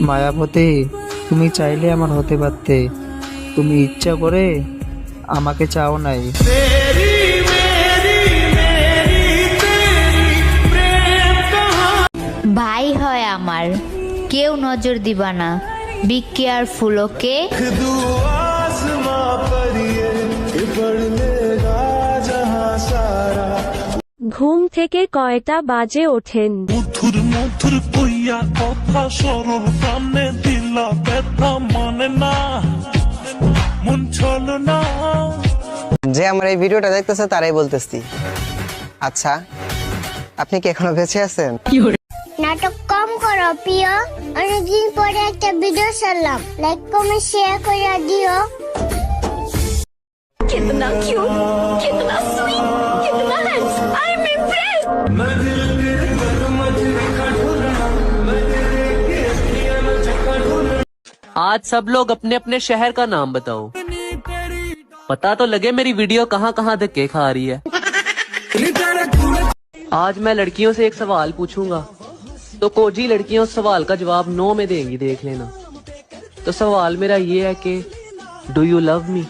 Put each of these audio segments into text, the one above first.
মায়াবতী, তুমি চাইলে আমার হতে পারতে, তুমি ইচ্ছা করে আমাকে চাও নাই। ভাই হয় আমার, কেউ নজর দিবা না। বি কেয়ারফুল, ওকে? ঘুম থেকে কয়টা বাজে ওঠেন? মধুর মধুর কইয়া কথা সরল প্রাণে দিলা ব্যথা মানে না মন চলো না। যে আমার এই ভিডিওটা দেখতেছে তারাই বলতেছি, আচ্ছা আপনি কি এখনো বেঁচে আছেন? নাটক কম করো প্রিয়, অনেকদিন পরে একটা ভিডিও ছাড়লাম, লাইক কমেন্ট শেয়ার করে দিও। कितना क्यूट, कितना स्वीट, कितना हैंडसम, आई एम इम्प्रेस्ड। आज सब लोग अपने अपने शहर का नाम बताओ। पता तो लगे मेरी वीडियो कहाँ कहाँ धक्के खा रही है। आज मैं लड़कियों से एक सवाल पूछूंगा, तो कोजी लड़कियां उस सवाल का जवाब नो में देंगी, देख लेना। तो सवाल मेरा ये है कि डू यू लव मी?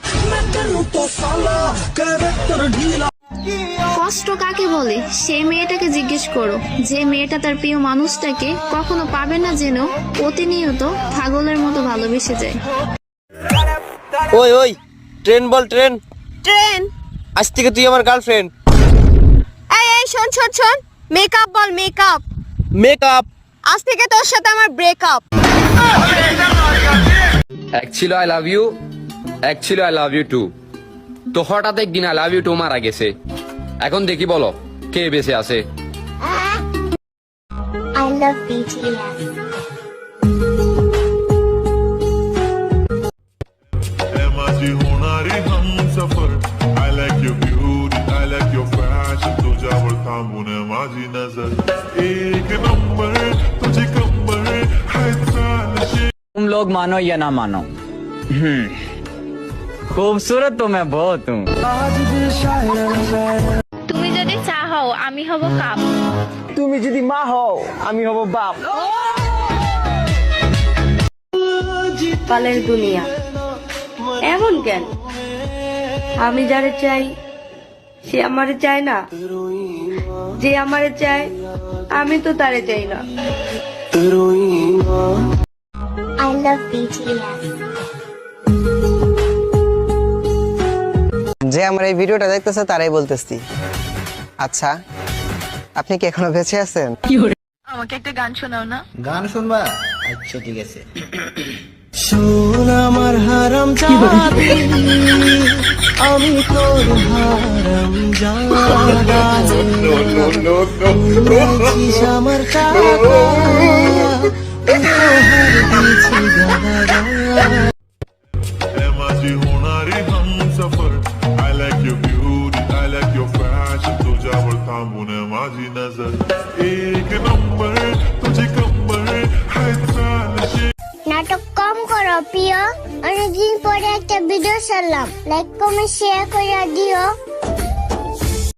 কষ্ট কাকে বলে সেই মেয়েটাকে জিজ্ঞেস করো, যে মেয়েটা তার প্রিয় মানুষটাকে কখনো পাবে না জেনেও প্রতিনিয়ত পাগলের মতো ভালোবেসে যায়। ওই ওই ট্রেন বল, ট্রেন ট্রেন। আজ থেকে তুই আমার গার্লফ্রেন্ড। এই এই শোন শোন শোন, মেকআপ বল, মেকআপ। মেকআপ। আজ থেকে তোর সাথে আমার breakup. Actually I love you, actually I love you too. তো হঠাৎ একদিন আই লাভ ইউ টু মারা গেছে, এখন দেখি বলো কে বেঁচে আছে। I love BTS. I like your beauty, I like your fashion, तुझ्यावर थांबून माझी नजर एक नंबर तुझे कंबर हाय चालशे। तुम लोग मानो या ना मानो, खूबसूरत तो मैं बहुत हूँ। তুমি যদি চা হও আমি হব কাপ, তুমি যদি মা হও আমি হব বাপ। পালের দুনিয়া এমন কেন? আমি যারে চাই সে আমারে চায় না, যে আমারে চায় আমি তো তারে চাই না। I love BTS. যে আমার এই ভিডিওটা দেখতেছে তারাই বলতেছি, আচ্ছা আপনি কি এখনো বেঁচে আছেন? আমাকে একটা গান শোনাও না। গান শুনবা? আচ্ছা ঠিক আছে। শোন আমার হারাম জানি, আমি তোর হারাম জানি, আমার টাকা माझी होणारी Humsafar I like your beauty, I like your fashion, तुझ्यावर थांबून माझी नजर एक नंबर तुझे कंबर हाय चालशे। নাটক কম করো প্রিয়, অনেকদিন পরে একটা ভিডিও ছাড়লাম, লাইক কমেন্ট শেয়ার করে দিও।